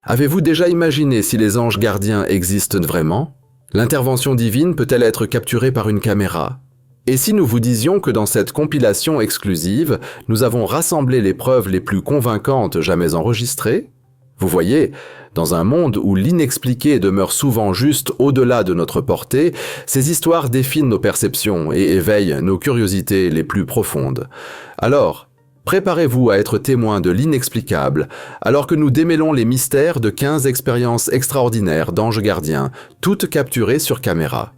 Avez-vous déjà imaginé si les anges gardiens existent vraiment? L'intervention divine peut-elle être capturée par une caméra? Et si nous vous disions que dans cette compilation exclusive, nous avons rassemblé les preuves les plus convaincantes jamais enregistrées? Vous voyez, dans un monde où l'inexpliqué demeure souvent juste au-delà de notre portée, ces histoires définent nos perceptions et éveillent nos curiosités les plus profondes. Alors, préparez-vous à être témoin de l'inexplicable, alors que nous démêlons les mystères de 15 expériences extraordinaires d'anges gardiens, toutes capturées sur caméra.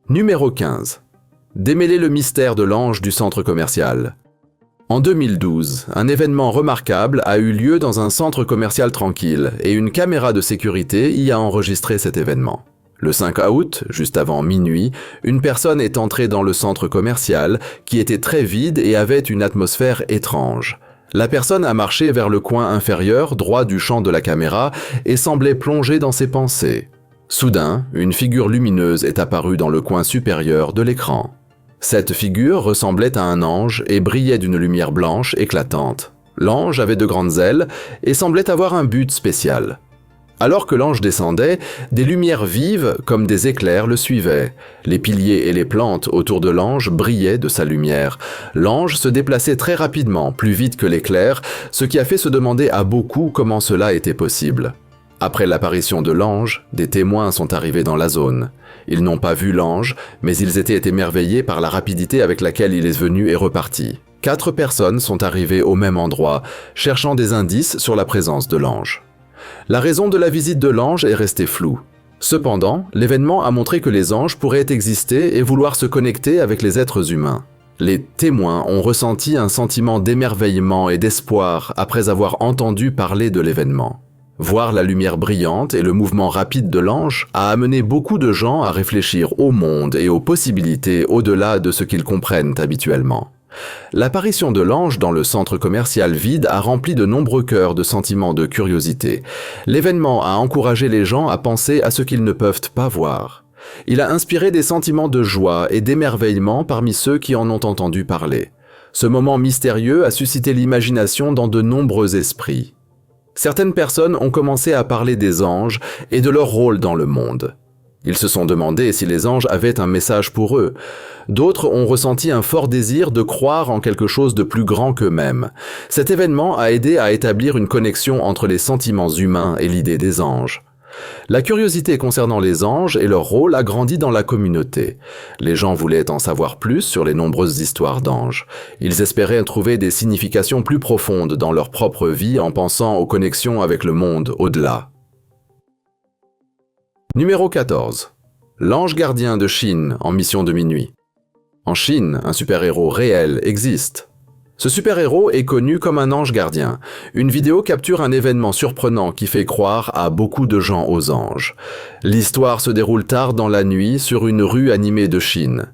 Numéro 15. Démêler le mystère de l'ange du centre commercial. En 2012, un événement remarquable a eu lieu dans un centre commercial tranquille et une caméra de sécurité y a enregistré cet événement. Le 5 août, juste avant minuit, une personne est entrée dans le centre commercial qui était très vide et avait une atmosphère étrange. La personne a marché vers le coin inférieur droit du champ de la caméra et semblait plongée dans ses pensées. Soudain, une figure lumineuse est apparue dans le coin supérieur de l'écran. Cette figure ressemblait à un ange et brillait d'une lumière blanche éclatante. L'ange avait de grandes ailes et semblait avoir un but spécial. Alors que l'ange descendait, des lumières vives comme des éclairs le suivaient. Les piliers et les plantes autour de l'ange brillaient de sa lumière. L'ange se déplaçait très rapidement, plus vite que l'éclair, ce qui a fait se demander à beaucoup comment cela était possible. Après l'apparition de l'ange, des témoins sont arrivés dans la zone. Ils n'ont pas vu l'ange, mais ils étaient émerveillés par la rapidité avec laquelle il est venu et reparti. 4 personnes sont arrivées au même endroit, cherchant des indices sur la présence de l'ange. La raison de la visite de l'ange est restée floue. Cependant, l'événement a montré que les anges pourraient exister et vouloir se connecter avec les êtres humains. Les témoins ont ressenti un sentiment d'émerveillement et d'espoir après avoir entendu parler de l'événement. Voir la lumière brillante et le mouvement rapide de l'ange a amené beaucoup de gens à réfléchir au monde et aux possibilités au-delà de ce qu'ils comprennent habituellement. L'apparition de l'ange dans le centre commercial vide a rempli de nombreux cœurs de sentiments de curiosité. L'événement a encouragé les gens à penser à ce qu'ils ne peuvent pas voir. Il a inspiré des sentiments de joie et d'émerveillement parmi ceux qui en ont entendu parler. Ce moment mystérieux a suscité l'imagination dans de nombreux esprits. Certaines personnes ont commencé à parler des anges et de leur rôle dans le monde. Ils se sont demandé si les anges avaient un message pour eux. D'autres ont ressenti un fort désir de croire en quelque chose de plus grand qu'eux-mêmes. Cet événement a aidé à établir une connexion entre les sentiments humains et l'idée des anges. La curiosité concernant les anges et leur rôle a grandi dans la communauté. Les gens voulaient en savoir plus sur les nombreuses histoires d'anges. Ils espéraient trouver des significations plus profondes dans leur propre vie en pensant aux connexions avec le monde au-delà. Numéro 14. L'ange gardien de Chine en mission de minuit. En Chine, un super-héros réel existe. Ce super-héros est connu comme un ange gardien. Une vidéo capture un événement surprenant qui fait croire à beaucoup de gens aux anges. L'histoire se déroule tard dans la nuit sur une rue animée de Chine.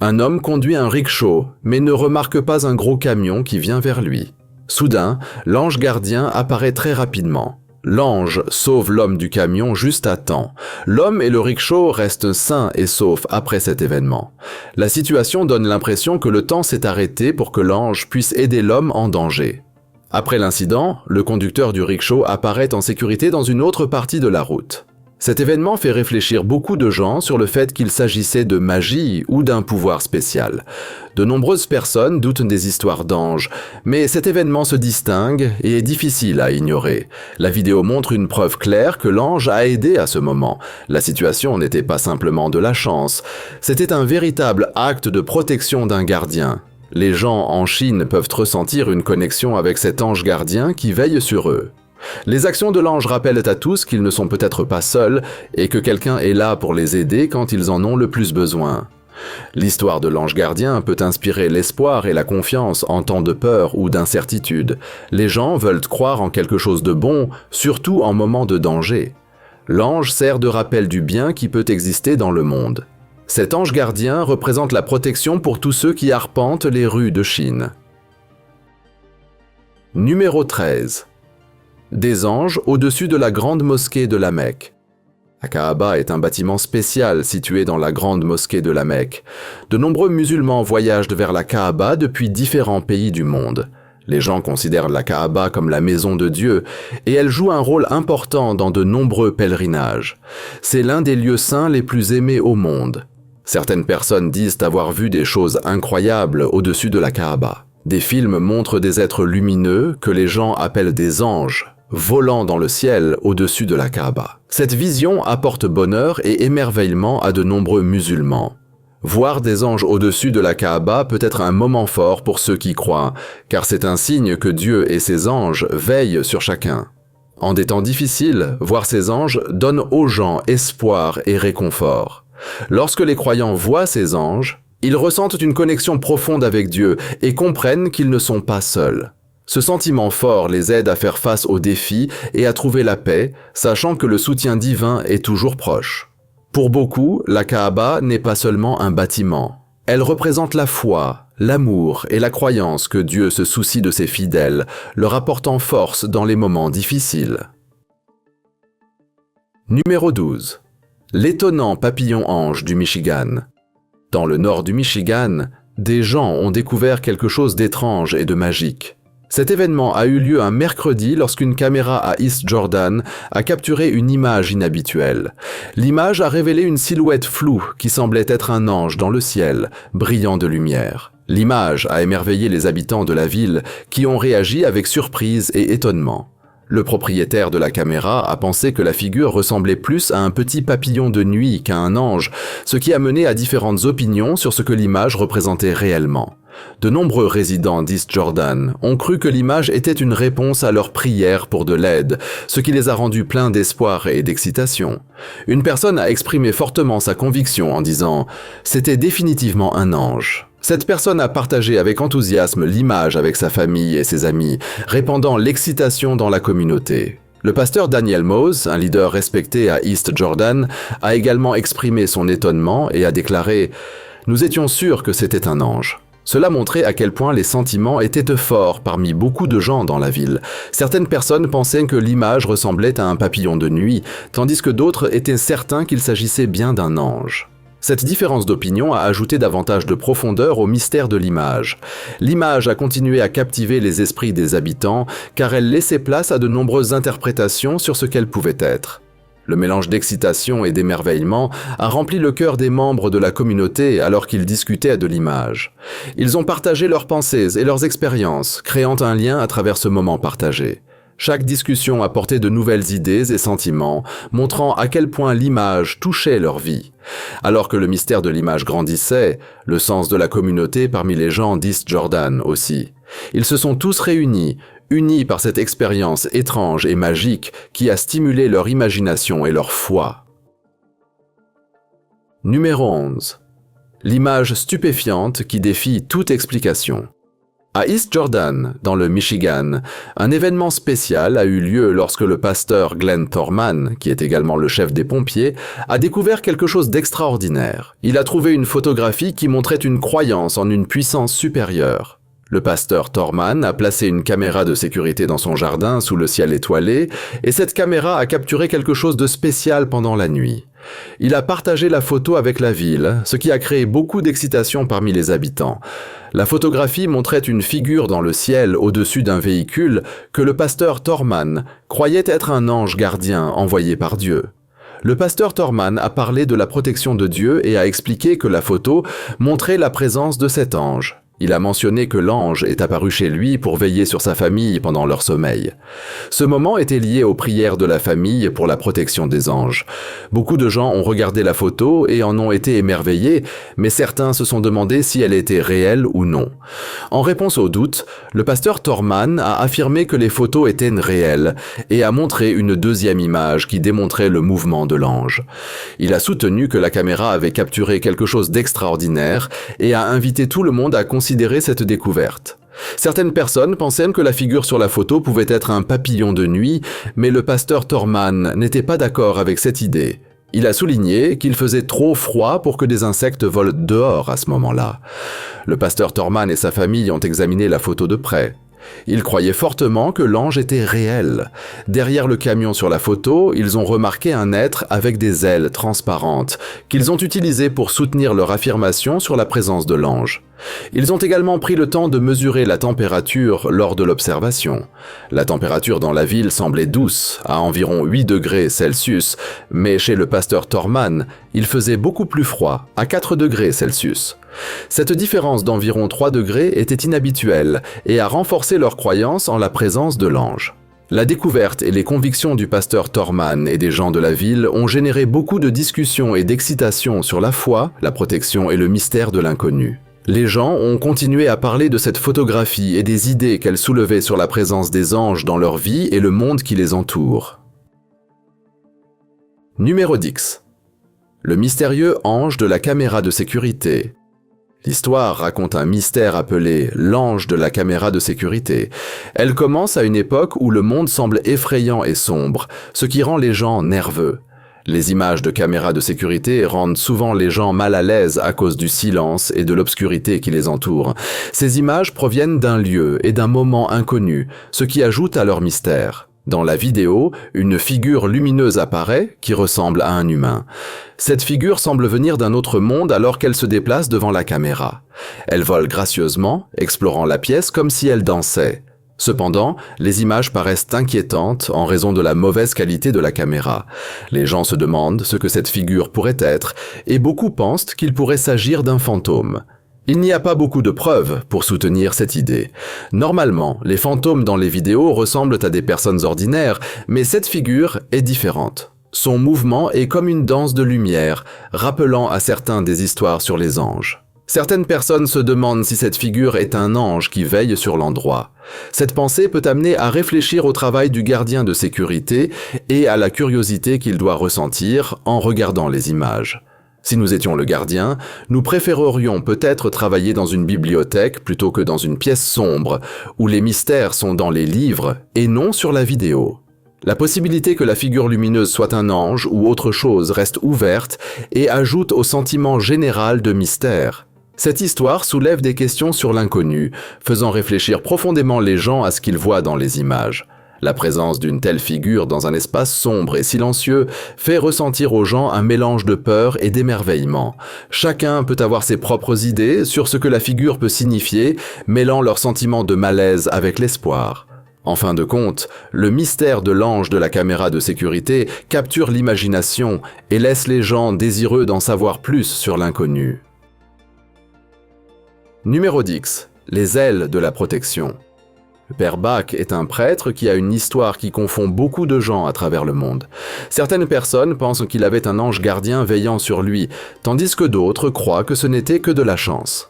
Un homme conduit un rickshaw, mais ne remarque pas un gros camion qui vient vers lui. Soudain, l'ange gardien apparaît très rapidement. L'ange sauve l'homme du camion juste à temps. L'homme et le rickshaw restent sains et saufs après cet événement. La situation donne l'impression que le temps s'est arrêté pour que l'ange puisse aider l'homme en danger. Après l'incident, le conducteur du rickshaw apparaît en sécurité dans une autre partie de la route. Cet événement fait réfléchir beaucoup de gens sur le fait qu'il s'agissait de magie ou d'un pouvoir spécial. De nombreuses personnes doutent des histoires d'anges, mais cet événement se distingue et est difficile à ignorer. La vidéo montre une preuve claire que l'ange a aidé à ce moment. La situation n'était pas simplement de la chance, c'était un véritable acte de protection d'un gardien. Les gens en Chine peuvent ressentir une connexion avec cet ange gardien qui veille sur eux. Les actions de l'ange rappellent à tous qu'ils ne sont peut-être pas seuls et que quelqu'un est là pour les aider quand ils en ont le plus besoin. L'histoire de l'ange gardien peut inspirer l'espoir et la confiance en temps de peur ou d'incertitude. Les gens veulent croire en quelque chose de bon, surtout en moment de danger. L'ange sert de rappel du bien qui peut exister dans le monde. Cet ange gardien représente la protection pour tous ceux qui arpentent les rues de Chine. Numéro 13. Des anges au-dessus de la grande mosquée de la Mecque. La Kaaba est un bâtiment spécial situé dans la grande mosquée de la Mecque. De nombreux musulmans voyagent vers la Kaaba depuis différents pays du monde. Les gens considèrent la Kaaba comme la maison de Dieu et elle joue un rôle important dans de nombreux pèlerinages. C'est l'un des lieux saints les plus aimés au monde. Certaines personnes disent avoir vu des choses incroyables au-dessus de la Kaaba. Des films montrent des êtres lumineux que les gens appellent des anges, volant dans le ciel au-dessus de la Kaaba. Cette vision apporte bonheur et émerveillement à de nombreux musulmans. Voir des anges au-dessus de la Kaaba peut être un moment fort pour ceux qui croient, car c'est un signe que Dieu et ses anges veillent sur chacun. En des temps difficiles, voir ces anges donne aux gens espoir et réconfort. Lorsque les croyants voient ces anges, ils ressentent une connexion profonde avec Dieu et comprennent qu'ils ne sont pas seuls. Ce sentiment fort les aide à faire face aux défis et à trouver la paix, sachant que le soutien divin est toujours proche. Pour beaucoup, la Kaaba n'est pas seulement un bâtiment. Elle représente la foi, l'amour et la croyance que Dieu se soucie de ses fidèles, leur apportant force dans les moments difficiles. Numéro 12. L'étonnant papillon-ange du Michigan. Dans le nord du Michigan, des gens ont découvert quelque chose d'étrange et de magique. Cet événement a eu lieu un mercredi lorsqu'une caméra à East Jordan a capturé une image inhabituelle. L'image a révélé une silhouette floue qui semblait être un ange dans le ciel, brillant de lumière. L'image a émerveillé les habitants de la ville qui ont réagi avec surprise et étonnement. Le propriétaire de la caméra a pensé que la figure ressemblait plus à un petit papillon de nuit qu'à un ange, ce qui a mené à différentes opinions sur ce que l'image représentait réellement. De nombreux résidents d'East Jordan ont cru que l'image était une réponse à leurs prières pour de l'aide, ce qui les a rendus pleins d'espoir et d'excitation. Une personne a exprimé fortement sa conviction en disant « C'était définitivement un ange ». Cette personne a partagé avec enthousiasme l'image avec sa famille et ses amis, répandant l'excitation dans la communauté. Le pasteur Daniel Mose, un leader respecté à East Jordan, a également exprimé son étonnement et a déclaré « Nous étions sûrs que c'était un ange ». Cela montrait à quel point les sentiments étaient forts parmi beaucoup de gens dans la ville. Certaines personnes pensaient que l'image ressemblait à un papillon de nuit, tandis que d'autres étaient certains qu'il s'agissait bien d'un ange. Cette différence d'opinion a ajouté davantage de profondeur au mystère de l'image. L'image a continué à captiver les esprits des habitants, car elle laissait place à de nombreuses interprétations sur ce qu'elle pouvait être. Le mélange d'excitation et d'émerveillement a rempli le cœur des membres de la communauté alors qu'ils discutaient de l'image. Ils ont partagé leurs pensées et leurs expériences, créant un lien à travers ce moment partagé. Chaque discussion apportait de nouvelles idées et sentiments, montrant à quel point l'image touchait leur vie. Alors que le mystère de l'image grandissait, le sens de la communauté parmi les gens d'East Jordan aussi. Ils se sont tous réunis, unis par cette expérience étrange et magique qui a stimulé leur imagination et leur foi. Numéro 11. L'image stupéfiante qui défie toute explication. À East Jordan, dans le Michigan, un événement spécial a eu lieu lorsque le pasteur Glenn Thorman, qui est également le chef des pompiers, a découvert quelque chose d'extraordinaire. Il a trouvé une photographie qui montrait une croyance en une puissance supérieure. Le pasteur Thorman a placé une caméra de sécurité dans son jardin sous le ciel étoilé, et cette caméra a capturé quelque chose de spécial pendant la nuit. Il a partagé la photo avec la ville, ce qui a créé beaucoup d'excitation parmi les habitants. La photographie montrait une figure dans le ciel au-dessus d'un véhicule que le pasteur Thorman croyait être un ange gardien envoyé par Dieu. Le pasteur Thorman a parlé de la protection de Dieu et a expliqué que la photo montrait la présence de cet ange. Il a mentionné que l'ange est apparu chez lui pour veiller sur sa famille pendant leur sommeil. Ce moment était lié aux prières de la famille pour la protection des anges. Beaucoup de gens ont regardé la photo et en ont été émerveillés, mais certains se sont demandé si elle était réelle ou non. En réponse au doute, le pasteur Thorman a affirmé que les photos étaient réelles et a montré une deuxième image qui démontrait le mouvement de l'ange. Il a soutenu que la caméra avait capturé quelque chose d'extraordinaire et a invité tout le monde à considérer cette découverte. Certaines personnes pensaient que la figure sur la photo pouvait être un papillon de nuit, mais le pasteur Thorman n'était pas d'accord avec cette idée. Il a souligné qu'il faisait trop froid pour que des insectes volent dehors à ce moment-là. Le pasteur Thorman et sa famille ont examiné la photo de près. Ils croyaient fortement que l'ange était réel. Derrière le camion sur la photo, ils ont remarqué un être avec des ailes transparentes, qu'ils ont utilisées pour soutenir leur affirmation sur la présence de l'ange. Ils ont également pris le temps de mesurer la température lors de l'observation. La température dans la ville semblait douce, à environ 8 degrés Celsius, mais chez le pasteur Thorman, il faisait beaucoup plus froid, à 4 degrés Celsius. Cette différence d'environ 3 degrés était inhabituelle et a renforcé leur croyance en la présence de l'ange. La découverte et les convictions du pasteur Thorman et des gens de la ville ont généré beaucoup de discussions et d'excitation sur la foi, la protection et le mystère de l'inconnu. Les gens ont continué à parler de cette photographie et des idées qu'elle soulevait sur la présence des anges dans leur vie et le monde qui les entoure. Numéro 10. Le mystérieux ange de la caméra de sécurité. L'histoire raconte un mystère appelé l'ange de la caméra de sécurité. Elle commence à une époque où le monde semble effrayant et sombre, ce qui rend les gens nerveux. Les images de caméras de sécurité rendent souvent les gens mal à l'aise à cause du silence et de l'obscurité qui les entoure. Ces images proviennent d'un lieu et d'un moment inconnu, ce qui ajoute à leur mystère. Dans la vidéo, une figure lumineuse apparaît qui ressemble à un humain. Cette figure semble venir d'un autre monde alors qu'elle se déplace devant la caméra. Elle vole gracieusement, explorant la pièce comme si elle dansait. Cependant, les images paraissent inquiétantes en raison de la mauvaise qualité de la caméra. Les gens se demandent ce que cette figure pourrait être et beaucoup pensent qu'il pourrait s'agir d'un fantôme. Il n'y a pas beaucoup de preuves pour soutenir cette idée. Normalement, les fantômes dans les vidéos ressemblent à des personnes ordinaires, mais cette figure est différente. Son mouvement est comme une danse de lumière, rappelant à certains des histoires sur les anges. Certaines personnes se demandent si cette figure est un ange qui veille sur l'endroit. Cette pensée peut amener à réfléchir au travail du gardien de sécurité et à la curiosité qu'il doit ressentir en regardant les images. Si nous étions le gardien, nous préférerions peut-être travailler dans une bibliothèque plutôt que dans une pièce sombre, où les mystères sont dans les livres et non sur la vidéo. La possibilité que la figure lumineuse soit un ange ou autre chose reste ouverte et ajoute au sentiment général de mystère. Cette histoire soulève des questions sur l'inconnu, faisant réfléchir profondément les gens à ce qu'ils voient dans les images. La présence d'une telle figure dans un espace sombre et silencieux fait ressentir aux gens un mélange de peur et d'émerveillement. Chacun peut avoir ses propres idées sur ce que la figure peut signifier, mêlant leur sentiment de malaise avec l'espoir. En fin de compte, le mystère de l'ange de la caméra de sécurité capture l'imagination et laisse les gens désireux d'en savoir plus sur l'inconnu. Numéro 10. Les ailes de la protection. Le père Bach est un prêtre qui a une histoire qui confond beaucoup de gens à travers le monde. Certaines personnes pensent qu'il avait un ange gardien veillant sur lui, tandis que d'autres croient que ce n'était que de la chance.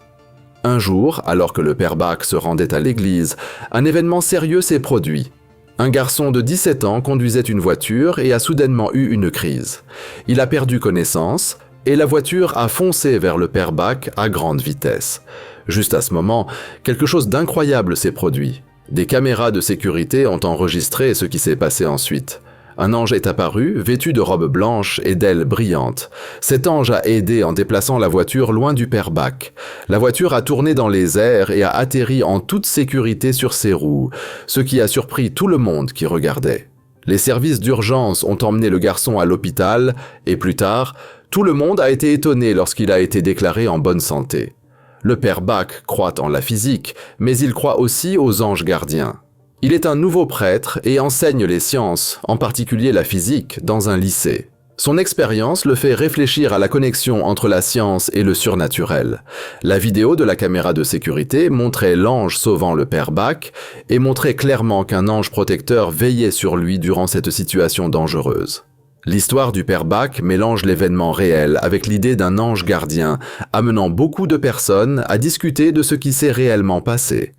Un jour, alors que le père Bach se rendait à l'église, un événement sérieux s'est produit. Un garçon de 17 ans conduisait une voiture et a soudainement eu une crise. Il a perdu connaissance et la voiture a foncé vers le père Bach à grande vitesse. Juste à ce moment, quelque chose d'incroyable s'est produit. Des caméras de sécurité ont enregistré ce qui s'est passé ensuite. Un ange est apparu, vêtu de robe blanche et d'ailes brillantes. Cet ange a aidé en déplaçant la voiture loin du père Bach. La voiture a tourné dans les airs et a atterri en toute sécurité sur ses roues, ce qui a surpris tout le monde qui regardait. Les services d'urgence ont emmené le garçon à l'hôpital et plus tard, tout le monde a été étonné lorsqu'il a été déclaré en bonne santé. Le père Bach croit en la physique, mais il croit aussi aux anges gardiens. Il est un nouveau prêtre et enseigne les sciences, en particulier la physique, dans un lycée. Son expérience le fait réfléchir à la connexion entre la science et le surnaturel. La vidéo de la caméra de sécurité montrait l'ange sauvant le père Bach et montrait clairement qu'un ange protecteur veillait sur lui durant cette situation dangereuse. L'histoire du père Bach mélange l'événement réel avec l'idée d'un ange gardien, amenant beaucoup de personnes à discuter de ce qui s'est réellement passé.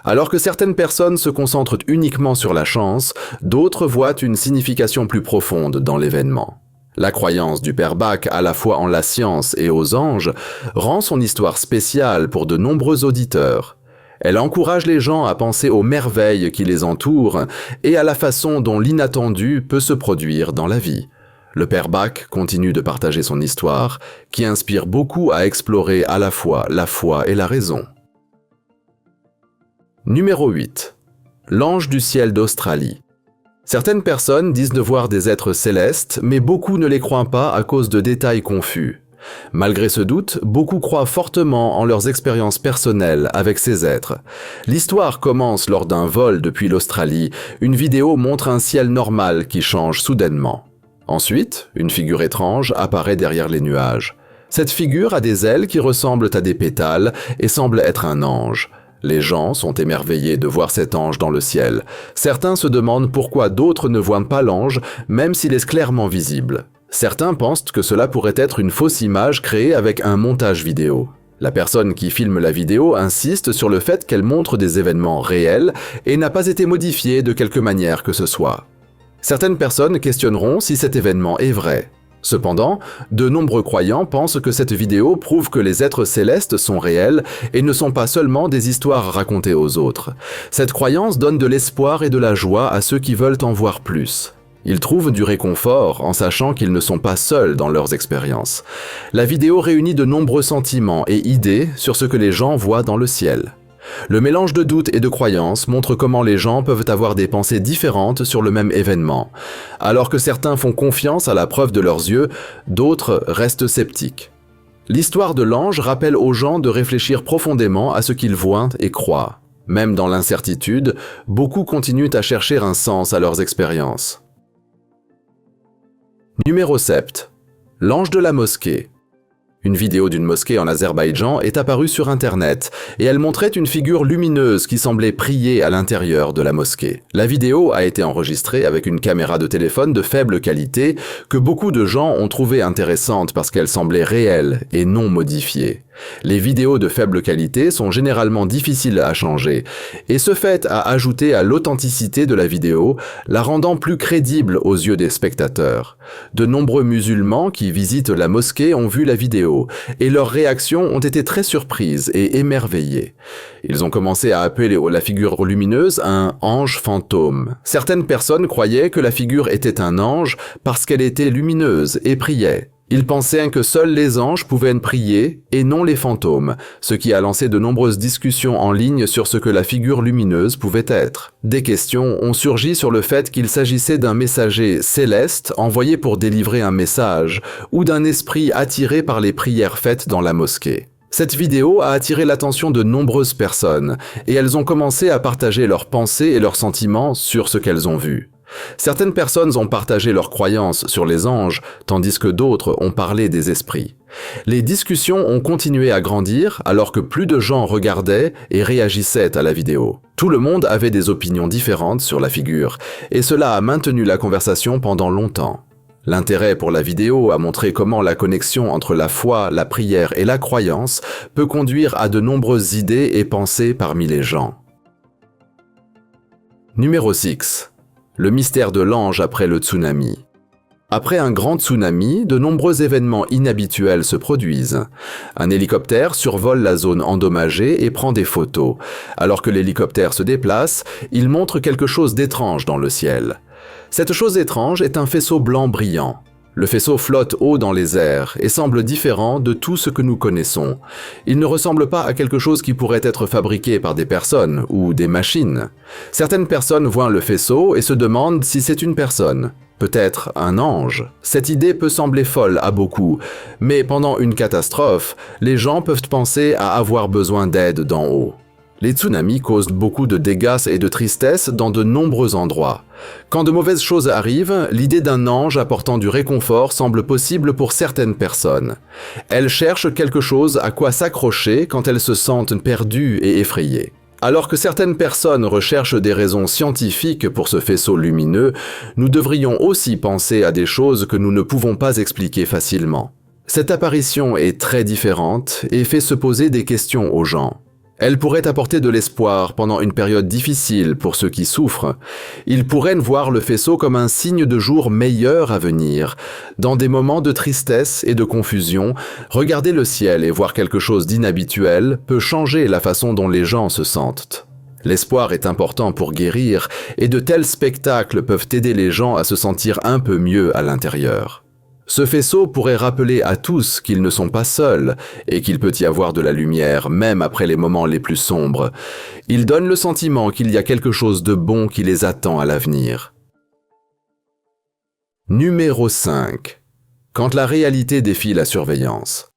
Alors que certaines personnes se concentrent uniquement sur la chance, d'autres voient une signification plus profonde dans l'événement. La croyance du père Bach à la fois en la science et aux anges rend son histoire spéciale pour de nombreux auditeurs. Elle encourage les gens à penser aux merveilles qui les entourent et à la façon dont l'inattendu peut se produire dans la vie. Le père Bach continue de partager son histoire, qui inspire beaucoup à explorer à la fois la foi et la raison. Numéro 8. L'ange du ciel d'Australie. Certaines personnes disent de voir des êtres célestes, mais beaucoup ne les croient pas à cause de détails confus. Malgré ce doute, beaucoup croient fortement en leurs expériences personnelles avec ces êtres. L'histoire commence lors d'un vol depuis l'Australie. Une vidéo montre un ciel normal qui change soudainement. Ensuite, une figure étrange apparaît derrière les nuages. Cette figure a des ailes qui ressemblent à des pétales et semble être un ange. Les gens sont émerveillés de voir cet ange dans le ciel. Certains se demandent pourquoi d'autres ne voient pas l'ange, même s'il est clairement visible. Certains pensent que cela pourrait être une fausse image créée avec un montage vidéo. La personne qui filme la vidéo insiste sur le fait qu'elle montre des événements réels et n'a pas été modifiée de quelque manière que ce soit. Certaines personnes questionneront si cet événement est vrai. Cependant, de nombreux croyants pensent que cette vidéo prouve que les êtres célestes sont réels et ne sont pas seulement des histoires racontées aux autres. Cette croyance donne de l'espoir et de la joie à ceux qui veulent en voir plus. Ils trouvent du réconfort en sachant qu'ils ne sont pas seuls dans leurs expériences. La vidéo réunit de nombreux sentiments et idées sur ce que les gens voient dans le ciel. Le mélange de doutes et de croyances montre comment les gens peuvent avoir des pensées différentes sur le même événement. Alors que certains font confiance à la preuve de leurs yeux, d'autres restent sceptiques. L'histoire de l'ange rappelle aux gens de réfléchir profondément à ce qu'ils voient et croient. Même dans l'incertitude, beaucoup continuent à chercher un sens à leurs expériences. Numéro 7. L'ange de la mosquée. Une vidéo d'une mosquée en Azerbaïdjan est apparue sur Internet et elle montrait une figure lumineuse qui semblait prier à l'intérieur de la mosquée. La vidéo a été enregistrée avec une caméra de téléphone de faible qualité que beaucoup de gens ont trouvée intéressante parce qu'elle semblait réelle et non modifiée. Les vidéos de faible qualité sont généralement difficiles à changer et ce fait a ajouté à l'authenticité de la vidéo, la rendant plus crédible aux yeux des spectateurs. De nombreux musulmans qui visitent la mosquée ont vu la vidéo et leurs réactions ont été très surprises et émerveillées. Ils ont commencé à appeler la figure lumineuse un ange fantôme. Certaines personnes croyaient que la figure était un ange parce qu'elle était lumineuse et priait. Ils pensaient que seuls les anges pouvaient prier et non les fantômes, ce qui a lancé de nombreuses discussions en ligne sur ce que la figure lumineuse pouvait être. Des questions ont surgi sur le fait qu'il s'agissait d'un messager céleste envoyé pour délivrer un message, ou d'un esprit attiré par les prières faites dans la mosquée. Cette vidéo a attiré l'attention de nombreuses personnes, et elles ont commencé à partager leurs pensées et leurs sentiments sur ce qu'elles ont vu. Certaines personnes ont partagé leurs croyances sur les anges, tandis que d'autres ont parlé des esprits. Les discussions ont continué à grandir alors que plus de gens regardaient et réagissaient à la vidéo. Tout le monde avait des opinions différentes sur la figure, et cela a maintenu la conversation pendant longtemps. L'intérêt pour la vidéo a montré comment la connexion entre la foi, la prière et la croyance peut conduire à de nombreuses idées et pensées parmi les gens. Numéro 6. Le mystère de l'ange après le tsunami. Après un grand tsunami, de nombreux événements inhabituels se produisent. Un hélicoptère survole la zone endommagée et prend des photos. Alors que l'hélicoptère se déplace, il montre quelque chose d'étrange dans le ciel. Cette chose étrange est un faisceau blanc brillant. Le faisceau flotte haut dans les airs et semble différent de tout ce que nous connaissons. Il ne ressemble pas à quelque chose qui pourrait être fabriqué par des personnes ou des machines. Certaines personnes voient le faisceau et se demandent si c'est une personne. Peut-être un ange. Cette idée peut sembler folle à beaucoup, mais pendant une catastrophe, les gens peuvent penser à avoir besoin d'aide d'en haut. Les tsunamis causent beaucoup de dégâts et de tristesse dans de nombreux endroits. Quand de mauvaises choses arrivent, l'idée d'un ange apportant du réconfort semble possible pour certaines personnes. Elles cherchent quelque chose à quoi s'accrocher quand elles se sentent perdues et effrayées. Alors que certaines personnes recherchent des raisons scientifiques pour ce faisceau lumineux, nous devrions aussi penser à des choses que nous ne pouvons pas expliquer facilement. Cette apparition est très différente et fait se poser des questions aux gens. Elle pourrait apporter de l'espoir pendant une période difficile pour ceux qui souffrent. Ils pourraient voir le faisceau comme un signe de jour meilleur à venir. Dans des moments de tristesse et de confusion, regarder le ciel et voir quelque chose d'inhabituel peut changer la façon dont les gens se sentent. L'espoir est important pour guérir et de tels spectacles peuvent aider les gens à se sentir un peu mieux à l'intérieur. Ce faisceau pourrait rappeler à tous qu'ils ne sont pas seuls et qu'il peut y avoir de la lumière même après les moments les plus sombres. Il donne le sentiment qu'il y a quelque chose de bon qui les attend à l'avenir. Numéro 5. quand la réalité défie la surveillance.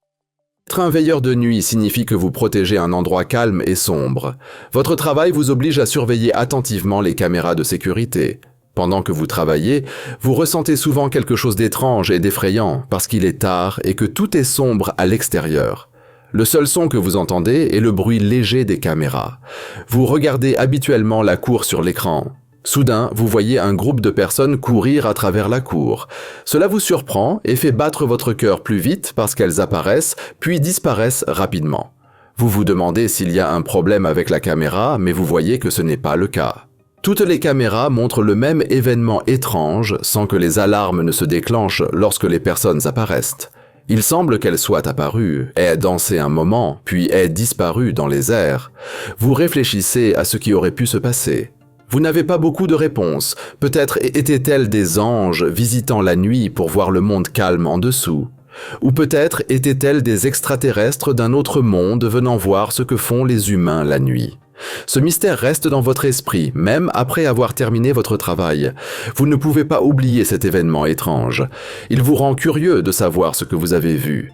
Être un veilleur de nuit signifie que vous protégez un endroit calme et sombre. Votre travail vous oblige à surveiller attentivement les caméras de sécurité. Pendant que vous travaillez, vous ressentez souvent quelque chose d'étrange et d'effrayant parce qu'il est tard et que tout est sombre à l'extérieur. Le seul son que vous entendez est le bruit léger des caméras. Vous regardez habituellement la cour sur l'écran. Soudain, vous voyez un groupe de personnes courir à travers la cour. Cela vous surprend et fait battre votre cœur plus vite parce qu'elles apparaissent, puis disparaissent rapidement. Vous vous demandez s'il y a un problème avec la caméra, mais vous voyez que ce n'est pas le cas. Toutes les caméras montrent le même événement étrange sans que les alarmes ne se déclenchent lorsque les personnes apparaissent. Il semble qu'elles soient apparues, aient dansé un moment, puis aient disparu dans les airs. Vous réfléchissez à ce qui aurait pu se passer. Vous n'avez pas beaucoup de réponses. Peut-être étaient-elles des anges visitant la nuit pour voir le monde calme en dessous. Ou peut-être étaient-elles des extraterrestres d'un autre monde venant voir ce que font les humains la nuit. Ce mystère reste dans votre esprit, même après avoir terminé votre travail. Vous ne pouvez pas oublier cet événement étrange. Il vous rend curieux de savoir ce que vous avez vu.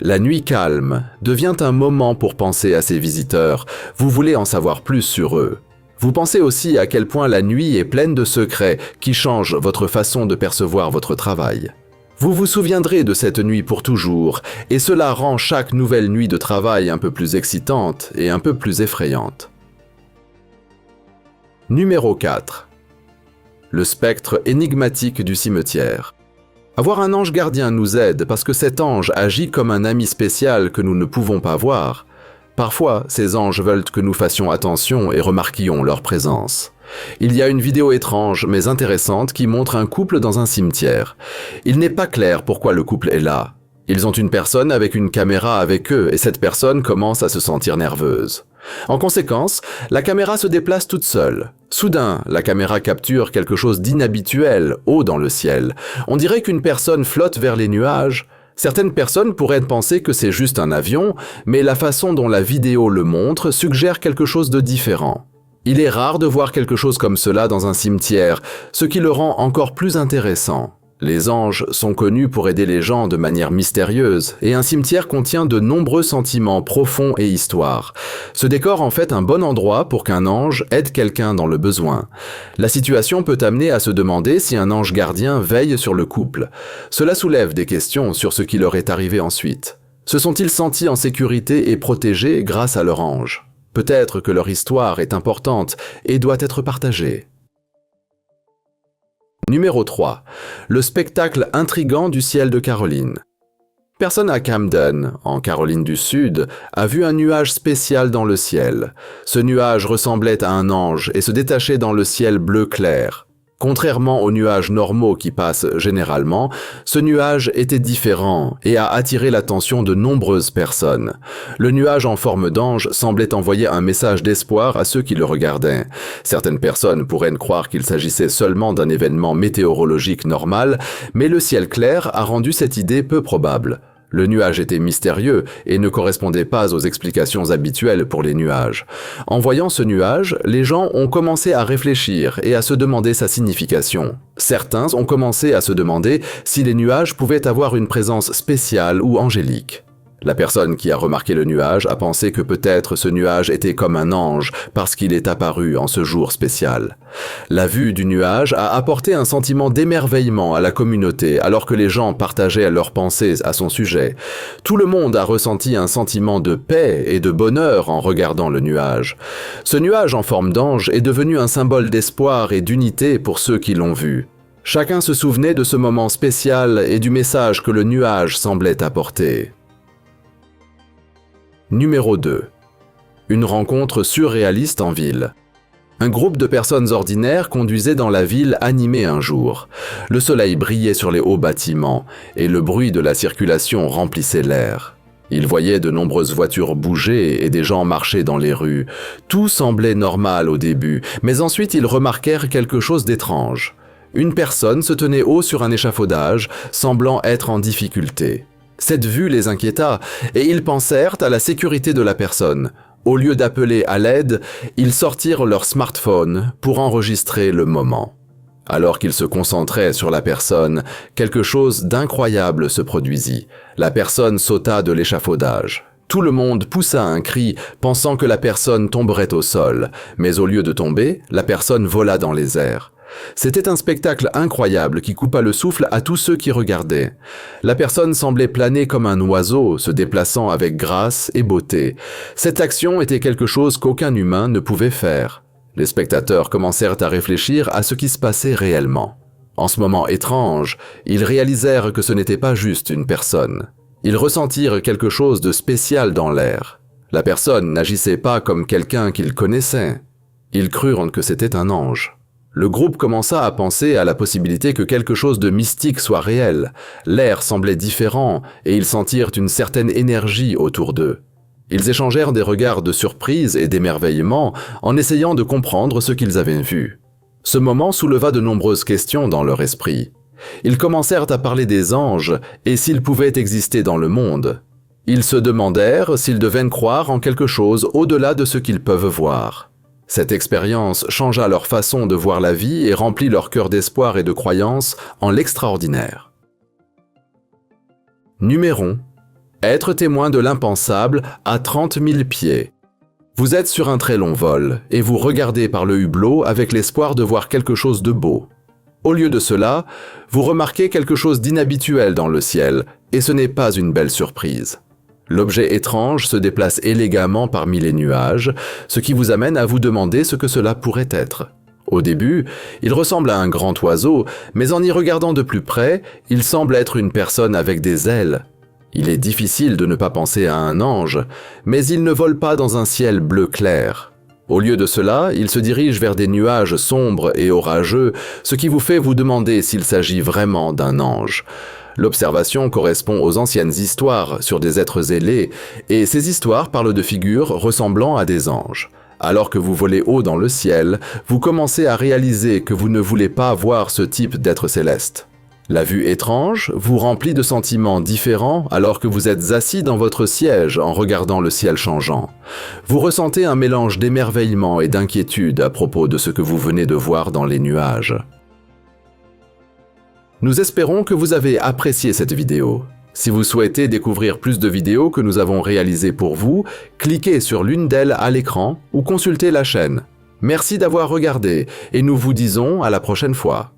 La nuit calme devient un moment pour penser à ces visiteurs. Vous voulez en savoir plus sur eux. Vous pensez aussi à quel point la nuit est pleine de secrets qui changent votre façon de percevoir votre travail. Vous vous souviendrez de cette nuit pour toujours, et cela rend chaque nouvelle nuit de travail un peu plus excitante et un peu plus effrayante. Numéro 4. Le spectre énigmatique du cimetière. Avoir un ange gardien nous aide parce que cet ange agit comme un ami spécial que nous ne pouvons pas voir. Parfois, ces anges veulent que nous fassions attention et remarquions leur présence. Il y a une vidéo étrange mais intéressante qui montre un couple dans un cimetière. Il n'est pas clair pourquoi le couple est là. Ils ont une personne avec une caméra avec eux et cette personne commence à se sentir nerveuse. En conséquence, la caméra se déplace toute seule. Soudain, la caméra capture quelque chose d'inhabituel haut dans le ciel. On dirait qu'une personne flotte vers les nuages. Certaines personnes pourraient penser que c'est juste un avion, mais la façon dont la vidéo le montre suggère quelque chose de différent. Il est rare de voir quelque chose comme cela dans un cimetière, ce qui le rend encore plus intéressant. Les anges sont connus pour aider les gens de manière mystérieuse, et un cimetière contient de nombreux sentiments profonds et histoires. Ce décor en fait un bon endroit pour qu'un ange aide quelqu'un dans le besoin. La situation peut amener à se demander si un ange gardien veille sur le couple. Cela soulève des questions sur ce qui leur est arrivé ensuite. Se sont-ils sentis en sécurité et protégés grâce à leur ange? Peut-être que leur histoire est importante et doit être partagée. Numéro 3. Le spectacle intrigant du ciel de Caroline. Personne à Camden, en Caroline du Sud, a vu un nuage spécial dans le ciel. Ce nuage ressemblait à un ange et se détachait dans le ciel bleu clair. Contrairement aux nuages normaux qui passent généralement, ce nuage était différent et a attiré l'attention de nombreuses personnes. Le nuage en forme d'ange semblait envoyer un message d'espoir à ceux qui le regardaient. Certaines personnes pourraient croire qu'il s'agissait seulement d'un événement météorologique normal, mais le ciel clair a rendu cette idée peu probable. Le nuage était mystérieux et ne correspondait pas aux explications habituelles pour les nuages. En voyant ce nuage, les gens ont commencé à réfléchir et à se demander sa signification. Certains ont commencé à se demander si les nuages pouvaient avoir une présence spéciale ou angélique. La personne qui a remarqué le nuage a pensé que peut-être ce nuage était comme un ange parce qu'il est apparu en ce jour spécial. La vue du nuage a apporté un sentiment d'émerveillement à la communauté alors que les gens partageaient leurs pensées à son sujet. Tout le monde a ressenti un sentiment de paix et de bonheur en regardant le nuage. Ce nuage en forme d'ange est devenu un symbole d'espoir et d'unité pour ceux qui l'ont vu. Chacun se souvenait de ce moment spécial et du message que le nuage semblait apporter. Numéro 2. Une rencontre surréaliste en ville. Un groupe de personnes ordinaires conduisait dans la ville animée un jour. Le soleil brillait sur les hauts bâtiments et le bruit de la circulation remplissait l'air. Ils voyaient de nombreuses voitures bouger et des gens marcher dans les rues. Tout semblait normal au début, mais ensuite ils remarquèrent quelque chose d'étrange. Une personne se tenait haut sur un échafaudage, semblant être en difficulté. Cette vue les inquiéta, et ils pensèrent à la sécurité de la personne. Au lieu d'appeler à l'aide, ils sortirent leur smartphone pour enregistrer le moment. Alors qu'il se concentrait sur la personne, quelque chose d'incroyable se produisit. La personne sauta de l'échafaudage. Tout le monde poussa un cri, pensant que la personne tomberait au sol, mais au lieu de tomber, la personne vola dans les airs. C'était un spectacle incroyable qui coupa le souffle à tous ceux qui regardaient. La personne semblait planer comme un oiseau, se déplaçant avec grâce et beauté. Cette action était quelque chose qu'aucun humain ne pouvait faire. Les spectateurs commencèrent à réfléchir à ce qui se passait réellement. En ce moment étrange, ils réalisèrent que ce n'était pas juste une personne. Ils ressentirent quelque chose de spécial dans l'air. La personne n'agissait pas comme quelqu'un qu'ils connaissaient. Ils crurent que c'était un ange. Le groupe commença à penser à la possibilité que quelque chose de mystique soit réel. L'air semblait différent et ils sentirent une certaine énergie autour d'eux. Ils échangèrent des regards de surprise et d'émerveillement en essayant de comprendre ce qu'ils avaient vu. Ce moment souleva de nombreuses questions dans leur esprit. Ils commencèrent à parler des anges et s'ils pouvaient exister dans le monde. Ils se demandèrent s'ils devaient croire en quelque chose au-delà de ce qu'ils peuvent voir. Cette expérience changea leur façon de voir la vie et remplit leur cœur d'espoir et de croyance en l'extraordinaire. Numéron. Être témoin de l'impensable à 30 000 pieds. Vous êtes sur un très long vol et vous regardez par le hublot avec l'espoir de voir quelque chose de beau. Au lieu de cela, vous remarquez quelque chose d'inhabituel dans le ciel et ce n'est pas une belle surprise. L'objet étrange se déplace élégamment parmi les nuages, ce qui vous amène à vous demander ce que cela pourrait être. Au début, il ressemble à un grand oiseau, mais en y regardant de plus près, il semble être une personne avec des ailes. Il est difficile de ne pas penser à un ange, mais il ne vole pas dans un ciel bleu clair. Au lieu de cela, il se dirige vers des nuages sombres et orageux, ce qui vous fait vous demander s'il s'agit vraiment d'un ange. L'observation correspond aux anciennes histoires sur des êtres ailés, et ces histoires parlent de figures ressemblant à des anges. Alors que vous volez haut dans le ciel, vous commencez à réaliser que vous ne voulez pas voir ce type d'être céleste. La vue étrange vous remplit de sentiments différents alors que vous êtes assis dans votre siège en regardant le ciel changeant. Vous ressentez un mélange d'émerveillement et d'inquiétude à propos de ce que vous venez de voir dans les nuages. Nous espérons que vous avez apprécié cette vidéo. Si vous souhaitez découvrir plus de vidéos que nous avons réalisées pour vous, cliquez sur l'une d'elles à l'écran ou consultez la chaîne. Merci d'avoir regardé et nous vous disons à la prochaine fois.